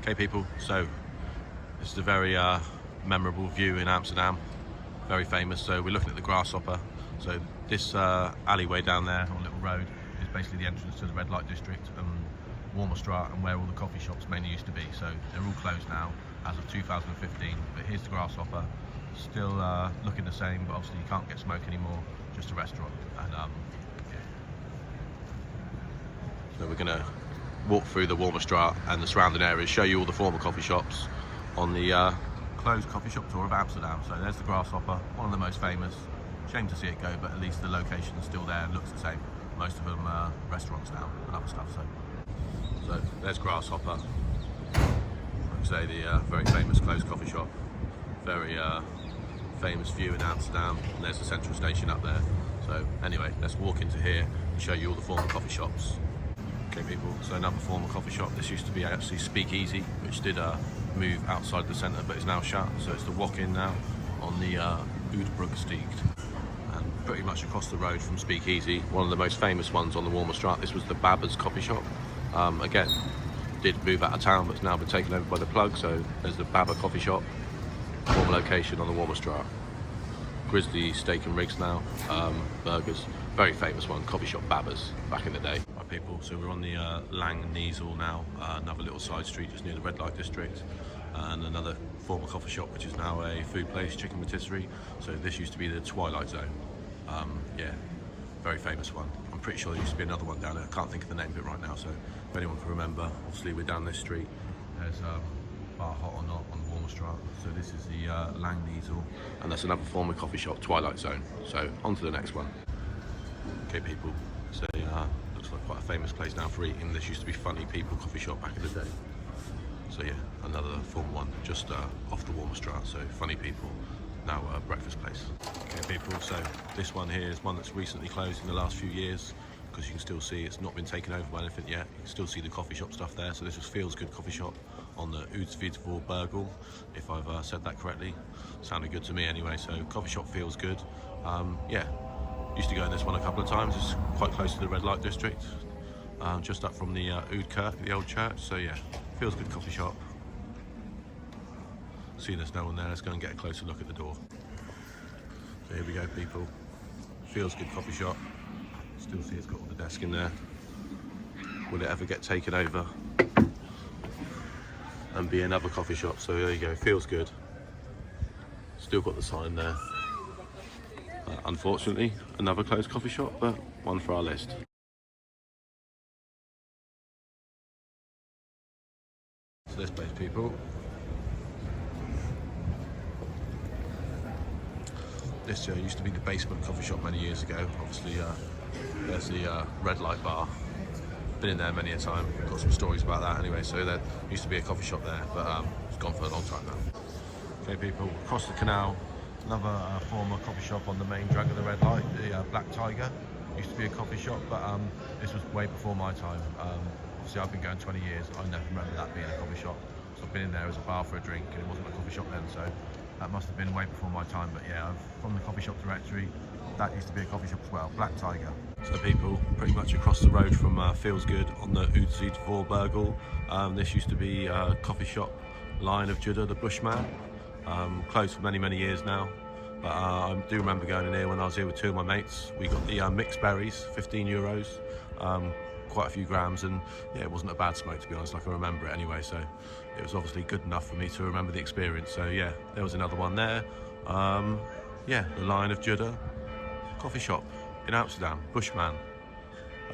Okay people, so this is a very memorable view in Amsterdam, very famous. So we're looking at the Grasshopper. So this alleyway down there on a little road is basically the entrance to the red light district and Warmoesstraat, and where all the coffee shops mainly used to be. So they're all closed now as of 2015, but here's the Grasshopper, still looking the same, but obviously you can't get smoke anymore, just a restaurant. And yeah. So we're gonna walk through the Warmoesstraat and the surrounding areas, show you all the former coffee shops on the closed coffee shop tour of Amsterdam. So there's the Grasshopper, one of the most famous. Shame to see it go, but at least the location is still there and looks the same. Most of them are restaurants now and other stuff. So there's Grasshopper. Like I say, the very famous closed coffee shop. Very famous view in Amsterdam, and there's the central station up there. So anyway, let's walk into here and show you all the former coffee shops. Okay people, so another former coffee shop. This used to be actually Speakeasy, which did move outside the centre, but is now shut. So it's the walk-in now on the Achterburgwal. And pretty much across the road from Speakeasy, one of the most famous ones on the Warmoesstraat, this was the Babba's coffee shop. Again, did move out of town, but it's now been taken over by the Plug. So there's the Babba coffee shop, former location on the Warmoesstraat. Grizzly Steak and Rigs now, burgers, very famous one, coffee shop Babba's back in the day. Right people, so we're on the Nieuwendijk now, another little side street just near the red light district, and another former coffee shop which is now a food place, chicken rotisserie. So this used to be the Twilight Zone. Yeah, very famous one. I'm pretty sure there used to be another one down there, I can't think of the name of it right now, so if anyone can remember. Obviously we're down this street, there's Bar Hot or Not on the Warmoesstraat. So this is the Nieuwendijk, and that's another former coffee shop, Twilight Zone. So on to the next one. Okay people, so looks like quite a famous place now for eating. This used to be Funny People coffee shop back in the day. So yeah, another former one just off the Warmoesstraat. So Funny People, now a breakfast place. Okay people, so this one here is one that's recently closed in the last few years, because you can still see it's not been taken over by anything yet. You can still see the coffee shop stuff there. So this was Feels Good coffee shop on the Achterburgwal, if I've said that correctly. Sounded good to me anyway. So coffee shop Feels Good. Yeah, used to go in this one a couple of times. It's quite close to the red light district, just up from the Oudkerk, the old church. So yeah, Feels Good coffee shop. See there's no one there, let's go and get a closer look at the door. So here we go people, Feels Good coffee shop. Still see it's got all the desk in there. Will it ever get taken over and be another coffee shop? So there you go, Feels Good. Still got the sign there. Unfortunately, another closed coffee shop, but one for our list. So this place people. This used to be the basement coffee shop many years ago. Obviously, there's the red light bar. Been in there many a time. Got some stories about that anyway. So there used to be a coffee shop there, but it's gone for a long time now. Okay, people, across the canal, another former coffee shop on the main drag of the red light, the Black Tiger. Used to be a coffee shop, but this was way before my time. Obviously, I've been going 20 years. I never remember that being a coffee shop. So I've been in there as a bar for a drink, and it wasn't a coffee shop then. So that must have been way before my time, but yeah, from the coffee shop directory, that used to be a coffee shop as well, Black Tiger. So people, pretty much across the road from Feels Good on the Achterburgwal. This used to be coffee shop Lion of Judah, the Bushman. Closed for many years now, but I do remember going in here when I was here with two of my mates. We got the mixed berries, 15 euros, quite a few grams, and yeah, it wasn't a bad smoke to be honest, like I remember it anyway, so it was obviously good enough for me to remember the experience. So yeah, there was another one there. Yeah, the Lion of Judah coffee shop in Amsterdam, Bushman.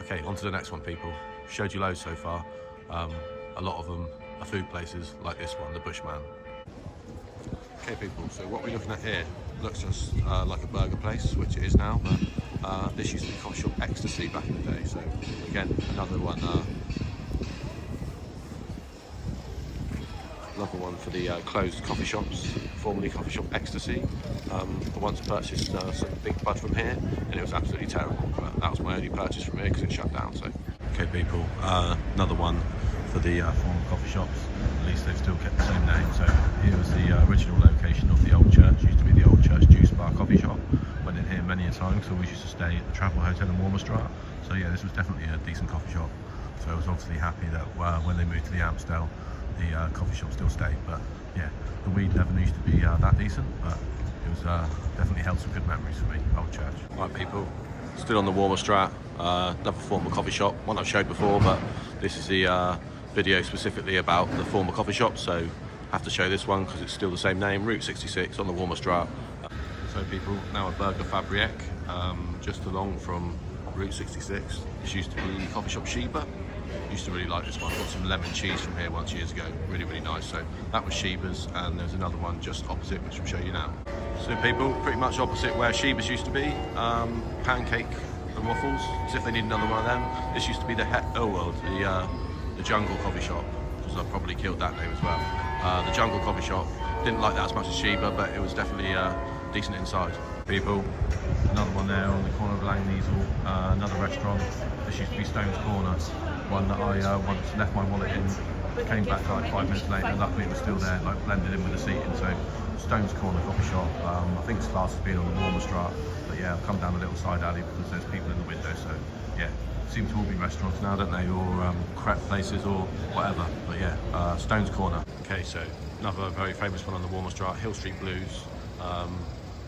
Okay, on to the next one people. Showed you loads so far. A lot of them are food places like this one, the Bushman. Okay people, so what we're looking at here looks just like a burger place, which it is now, but this used to be coffee shop Ecstasy back in the day. So again, another one for the closed coffee shops, formerly coffee shop Ecstasy. I once purchased some big bud from here, and it was absolutely terrible, but that was my only purchase from here because it shut down. So okay people, another one for the former coffee shops. At least they've still kept the same name. So here was the original location of the old church. Used to be the old church juice bar coffee shop. Went in here many a time, so we used to stay at the Travel Hotel in Warmoesstraat. So yeah, this was definitely a decent coffee shop. So I was obviously happy that when they moved to the Amstel, the coffee shop still stayed. But yeah, the weed never used to be that decent, but it was definitely held some good memories for me, old church. Right people, still on the Warmoesstraat, another former coffee shop, one I've showed before, but this is the video specifically about the former coffee shop, so I have to show this one because it's still the same name, Route 66 on the Warmoesstraat. So people, now at Burger Fabriek, just along from Route 66. This used to be coffee shop Sheba. Used to really like this one. Got some lemon cheese from here once years ago. Really, really nice. So that was Sheba's, and there's another one just opposite, which I'll show you now. So people, pretty much opposite where Sheba's used to be. Pancake and waffles, as if they need another one of them. This used to be the the Jungle coffee shop, because I've probably killed that name as well. The Jungle coffee shop. Didn't like that as much as Sheba, but it was definitely decent inside. People, another one there on the corner of Langneasel, another restaurant. This used to be Stone's Corner, one that I once left my wallet in, came back like 5 minutes later, and luckily it was still there, like blended in with the seating. So Stone's Corner coffee shop, I think it's classed as being on the Warmoesstraat, but yeah, I've come down a little side alley because there's people in the window, so yeah, seem to all be restaurants now, don't they, or crepe places or whatever, but yeah, Stone's Corner. Okay, so another very famous one on the Warmoesstraat, Hill Street Blues.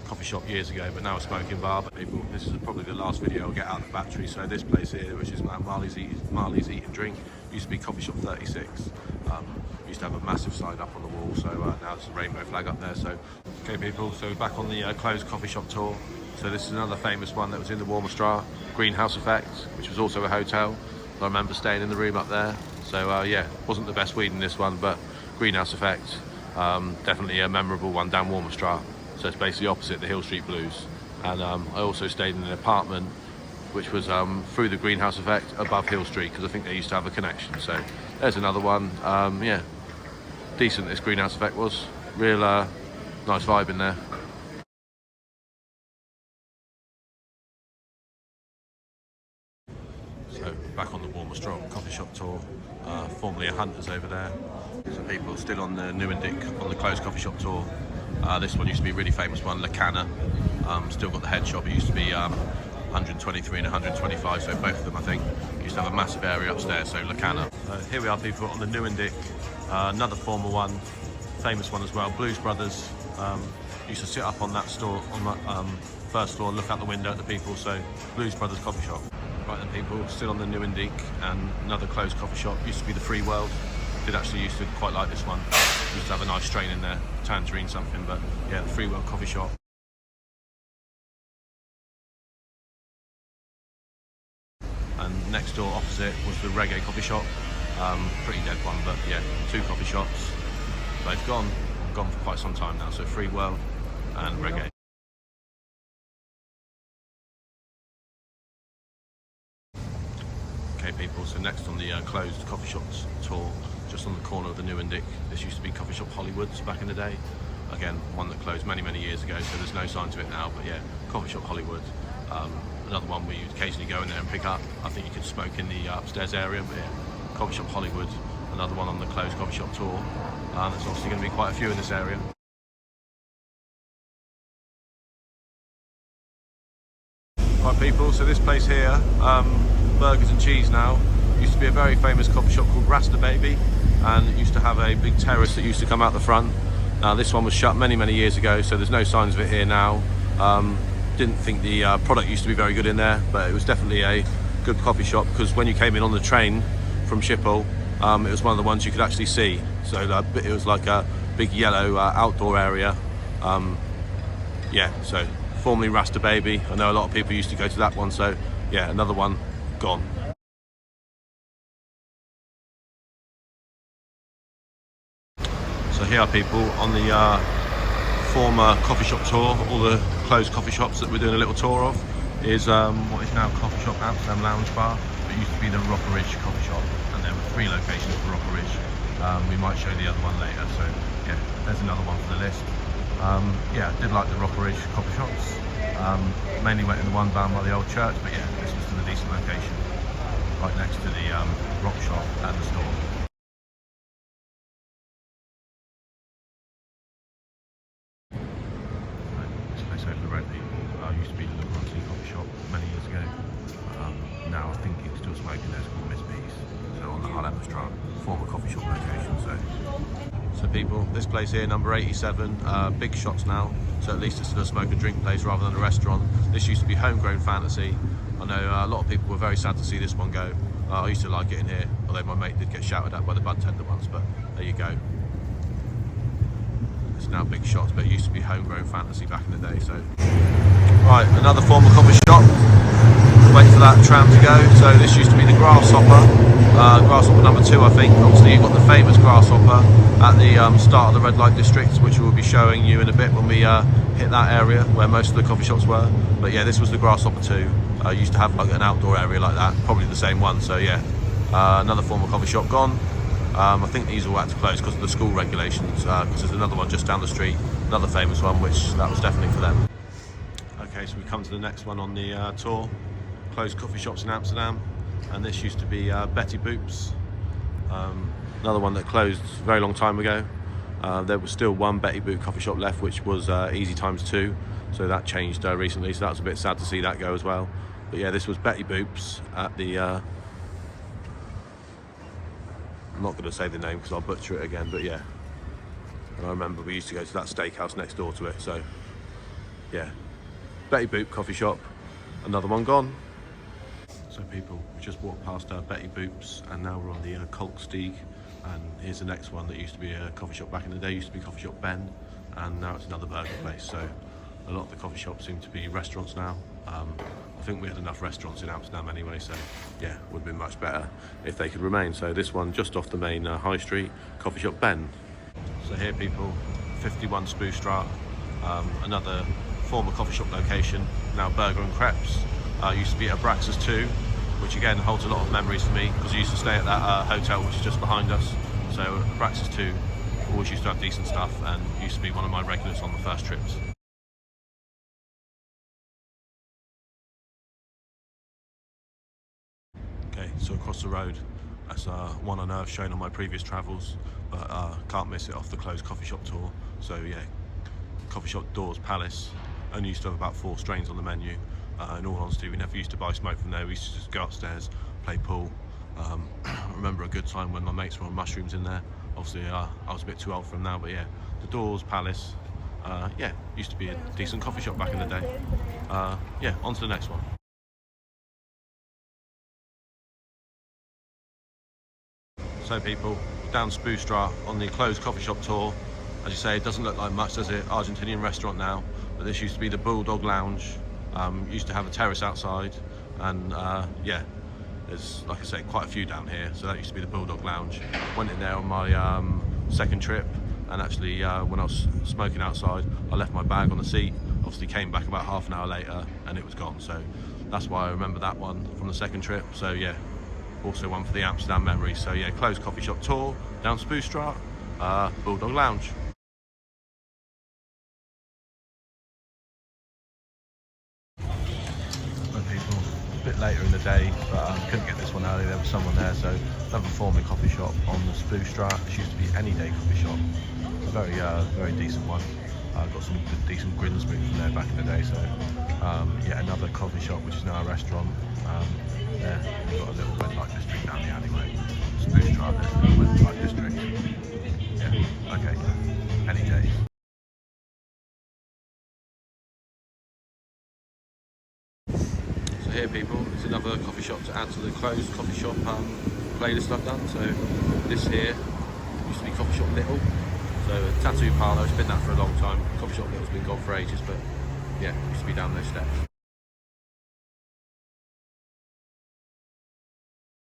Coffee shop years ago, but now a smoking bar. But people, this is probably the last video I'll get out of the battery. So this place here, which is now Marley's Eat and Drink, used to be Coffee Shop 36. Used to have a massive sign up on the wall, so now there's a rainbow flag up there. So okay people, so back on the closed coffee shop tour. So this is another famous one that was in the Warmoesstraat, Greenhouse Effect, which was also a hotel. I remember staying in the room up there. So yeah, wasn't the best weed in this one, but Greenhouse Effect, definitely a memorable one down Warmoesstraat. So it's basically opposite the Hill Street Blues. And I also stayed in an apartment which was through the Greenhouse Effect above Hill Street, because I think they used to have a connection. So there's another one. Yeah, decent this Greenhouse Effect was. Real nice vibe in there. So back on the Warmoesstraat coffee shop tour, formerly a Hunter's over there. So people still on the Nieuwendijk on the closed coffee shop tour. This one used to be a really famous one, La Canna. Still got the head shop. It used to be 123 and 125, so both of them I think used to have a massive area upstairs, so La Canna. Here we are people on the Nieuwendijk, another former one, famous one as well, Blues Brothers. Used to sit up on that store, on that first floor, look out the window at the people, so Blues Brothers coffee shop. Right then people, still on the Nieuwendijk, and another closed coffee shop, used to be the Free World. Did actually used to quite like this one. Used to have a nice strain in there, tangerine something, but yeah, the Free World coffee shop. And next door opposite was the Reggae coffee shop. Pretty dead one, but yeah, two coffee shops. They've gone for quite some time now, so Free World and Reggae. Okay people, so next on the closed coffee shops tour, just on the corner of the Nieuwendijk. This used to be Coffee Shop Hollywood's back in the day. Again, one that closed many, many years ago, so there's no sign to it now, but yeah, Coffee Shop Hollywood. Another one where you'd occasionally go in there and pick up. I think you could smoke in the upstairs area, but yeah, Coffee Shop Hollywood, another one on the closed coffee shop tour. There's obviously going to be quite a few in this area. Right people, so this place here, Burgers and Cheese now, used to be a very famous coffee shop called Rasta Baby, and it used to have a big terrace that used to come out the front. Now this one was shut many, many years ago, so there's no signs of it here now. Didn't think the product used to be very good in there, but it was definitely a good coffee shop, because when you came in on the train from Schiphol, it was one of the ones you could actually see. So it was like a big yellow outdoor area. Yeah, so formerly Rasta Baby. I know a lot of people used to go to that one, so yeah, another one gone. So here are people on the former coffee shop tour, all the closed coffee shops that we're doing a little tour of, is what is now Coffee Shop Amsterdam Lounge Bar. It used to be the Rockeridge coffee shop, and there were 3 locations for Rockeridge. We might show the other one later, so yeah, there's another one for the list. Yeah, I did like the Rockeridge coffee shops. Mainly went in the one down by the old church, but yeah, this was still a decent location, right next to the rock shop and the store. This place over the road used to be the Rockeridge coffee shop many years ago. Now I think it's still smoking there. It's called Miss B's. So on the Homegrown Fantasy, former coffee shop location. So So people, this place here, number 87, big shots now, so at least it's a smoke and drink place rather than a restaurant. This used to be Homegrown Fantasy. I know a lot of people were very sad to see this one go. I used to like it in here, although my mate did get shouted at by the bartender once, but there you go. It's now big shots, but it used to be Homegrown Fantasy back in the day, so. Right, another former coffee shop. Wait for that tram to go. So this used to be the Grasshopper, Grasshopper number 2, I think. Obviously you've got the famous Grasshopper at the start of the red light district, which we'll be showing you in a bit when we hit that area where most of the coffee shops were. But yeah, this was the Grasshopper 2. Used to have like an outdoor area like that, probably the same one. So yeah, another former coffee shop gone. I think these all had to close because of the school regulations, because there's another one just down the street, another famous one, which that was definitely for them. Okay, so we come to the next one on the tour. Closed coffee shops in Amsterdam, and this used to be Betty Boop's, another one that closed a very long time ago. There was still one Betty Boop coffee shop left, which was Easy Times 2, so that changed recently, so that was a bit sad to see that go as well. But yeah, this was Betty Boop's at the I'm not going to say the name because I'll butcher it again, but yeah, and I remember we used to go to that steakhouse next door to it. So yeah, Betty Boop coffee shop, another one gone. So people, we just walked past Betty Boop's, and now we're on the Kolksteeg, and here's the next one that used to be a coffee shop back in the day. Used to be Coffee Shop Ben, and now it's another burger place. So a lot of the coffee shops seem to be restaurants now. I think we had enough restaurants in Amsterdam anyway, so yeah, it would have been much better if they could remain. So this one just off the main high street, Coffee Shop Ben. So here people, 51 Warmoesstraat, another former coffee shop location, now burger and crepes. Used to be at Abraxas 2, which again holds a lot of memories for me because I used to stay at that hotel which is just behind us. So Abraxas 2 always used to have decent stuff and used to be one of my regulars on the first trips. Okay, so across the road, that's one I know I've shown on my previous travels, but can't miss it off the closed coffee shop tour. So yeah, Coffee Shop Doors Palace, only used to have about 4 strains on the menu. In all honesty, we never used to buy smoke from there. We used to just go upstairs, play pool. I remember a good time when my mates were on mushrooms in there. Obviously, I was a bit too old for them now, but yeah, the Doors Palace, yeah, used to be a decent coffee shop back in the day. Yeah, on to the next one. So people, down Spoestraat on the closed coffee shop tour. As you say, it doesn't look like much, does it? Argentinian restaurant now, but this used to be the Bulldog Lounge. Used to have a terrace outside, and yeah, there's, like I say, quite a few down here. So that used to be the Bulldog Lounge. Went in there on my second trip, and actually when I was smoking outside, I left my bag on the seat. Obviously came back about half an hour later and it was gone, so that's why I remember that one from the second trip. So yeah, also one for the Amsterdam memories. So yeah, closed coffee shop tour, down Spoestraat, Bulldog Lounge. People, a bit later in the day, but couldn't get this one early. There was someone there, so another former coffee shop on the Spoestraat. This used to be Any Day coffee shop, a very decent one. Got some good, decent Grinsby from there back in the day. So yeah, another coffee shop which is now a restaurant. There, we've got a little red light district down the alleyway. Spoestraat, there's a little red light district. Yeah, okay, Any Day. So here people, it's another coffee shop to add to the closed coffee shop playlist I've done. So this here used to be Coffee Shop Little. So a tattoo parlour, it's been that for a long time. Coffee Shop Little's been gone for ages, but yeah, used to be down those steps.